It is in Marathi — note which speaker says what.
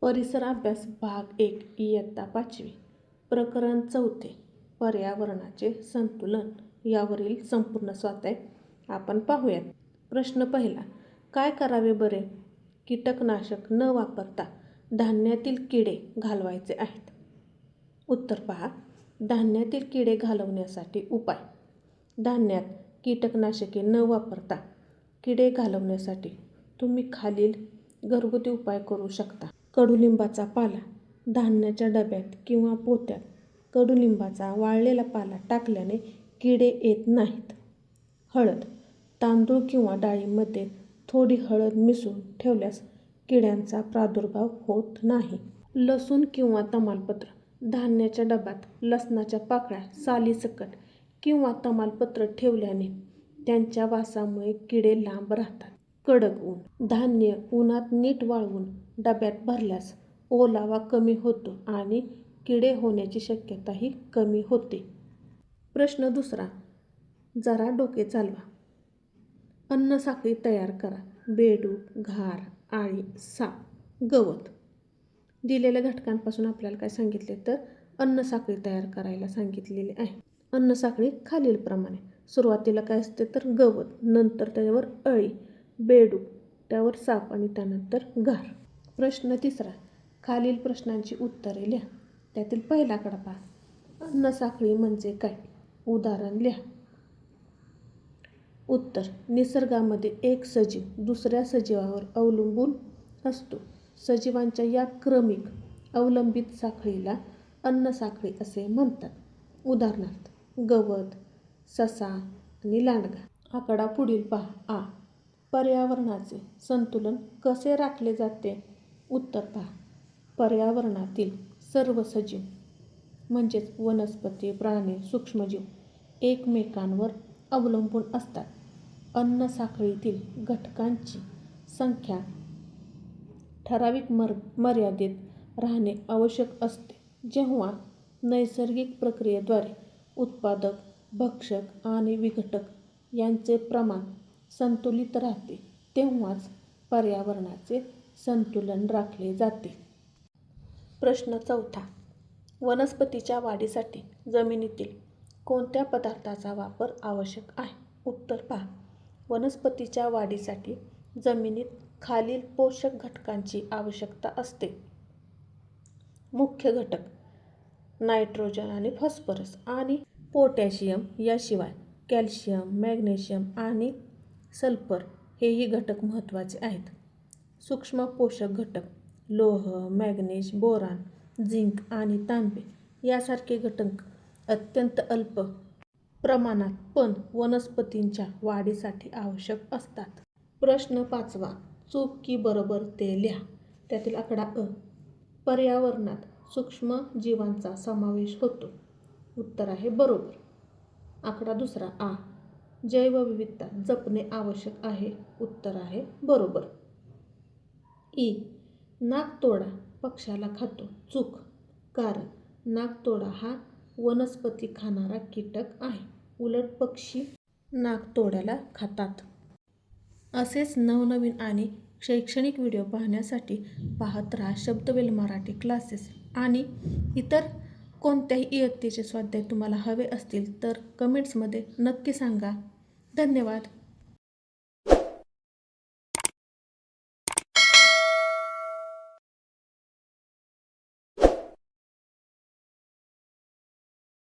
Speaker 1: परिसर अभ्यास भाग 1 इयत्ता 5वी प्रकरण 4 पर्यावरणाचे संतुलन यावरील संपूर्ण स्वाध्याय आपण पाहूयात. प्रश्न पहिला, काय करावे बरे? कीटकनाशक न वापरता धान्यातील किडे घालवायचे आहेत. उत्तर पहा. धान्यातील किडे घालवण्यासाठी उपाय. धान्यात कीटकनाशके न वापरता किडे घालवण्यासाठी तुम्ही खालील घरगुती उपाय करू शकता. कडुलिंबाचा पाला. धान्याच्या डब्यात किंवा पोत्यात कडुलिंबाचा वाळलेला पाला टाकल्याने किडे येत नाहीत. हळद. तांदूळ किंवा डाळीमध्ये थोडी हळद मिसळून ठेवल्यास किड्यांचा प्रादुर्भाव होत नाही. लसूण किंवा तमालपत्र. धान्याच्या डब्यात लसणाच्या पाकळ्या सालीसकट किंवा तमालपत्र ठेवल्याने त्यांच्या वासामुळे किडे लांब राहतात. कडक ऊन. धान्य उन्हात नीट वाळवून डब्यात भरल्यास ओलावा कमी होतो आणि किडे होण्याची शक्यताही कमी होते. प्रश्न दुसरा, जरा डोके चालवा. अन्नसाखळी तयार करा. बेडूक, घार, आळी, साप, गवत. दिलेल्या घटकांपासून आपल्याला काय सांगितले तर अन्नसाखळी तयार करायला सांगितलेली आहे. अन्नसाखळी खालीलप्रमाणे. सुरुवातीला काय असते तर गवत, नंतर त्याच्यावर अळी, बेडूक, त्यावर साप आणि त्यानंतर घार. प्रश्न तिसरा, खालील प्रश्नांची उत्तरे लिहा. त्यातील पहिला कडा पहा. अन्नसाखळी म्हणजे काय? उदाहरण लिहा. उत्तर, निसर्गामध्ये एक सजीव दुसऱ्या सजीवावर अवलंबून असतो. सजीवांच्या या क्रमिक अवलंबित साखळीला अन्नसाखळी असे म्हणतात. उदाहरणार्थ गवत, ससा आणि लांडगा. आकडा पुढील पहा. आ. पर्यावरणाचे संतुलन कसे राखले जाते? उत्तर पहा. पर्यावरणातील सर्व सजीव म्हणजेच वनस्पती, प्राणी, सूक्ष्मजीव एकमेकांवर अवलंबून असतात. अन्नसाखळीतील घटकांची संख्या ठराविक मर्यादेत राहणे आवश्यक असते. जेव्हा नैसर्गिक प्रक्रियेद्वारे उत्पादक, भक्षक आणि विघटक यांचे प्रमाण संतुलित राहते तेव्हाच पर्यावरणाचे संतुलन राखले जाते. प्रश्न चौथा, वनस्पतीच्या वाढीसाठी जमिनीतील कोणत्या पदार्थाचा वापर आवश्यक आहे? उत्तर पहा. वनस्पतीच्या वाढीसाठी जमिनीत खालील पोषक घटकांची आवश्यकता असते. मुख्य घटक नायट्रोजन आणि फॉस्फरस आणि पोटॅशियम. याशिवाय कॅल्शियम, मॅग्नेशियम आणि सल्फर हेही घटक महत्त्वाचे आहेत. सूक्ष्म पोषक घटक लोह, मॅग्नेश, बोरान, झिंक आणि तांबे यासारखे घटक अत्यंत अल्प प्रमाणात पण वनस्पतींच्या वाढीसाठी आवश्यक असतात. प्रश्न पाचवा, चूक की बरोबर ते लिहा. त्यातील आकडा अ. पर्यावरणात सूक्ष्म जीवांचा समावेश होतो. उत्तर आहे बरोबर. आकडा दुसरा आ. जैवविविधता जपणे आवश्यक आहे. उत्तर आहे बरोबर. इ. नाकतोडा पक्ष्याला खातो. चूक. कारण नाकतोडा हा वनस्पती खाणारा कीटक आहे. उलट पक्षी नाकतोड्याला खातात. असेच नवनवीन आणि शैक्षणिक व्हिडिओ पाहण्यासाठी पाहत राहा शब्दवेल मराठी क्लासेस. आणि इतर कोणत्याही इयत्तेचे स्वाध्याय तुम्हाला हवे असतील तर कमेंट्समध्ये नक्की सांगा. धन्यवाद.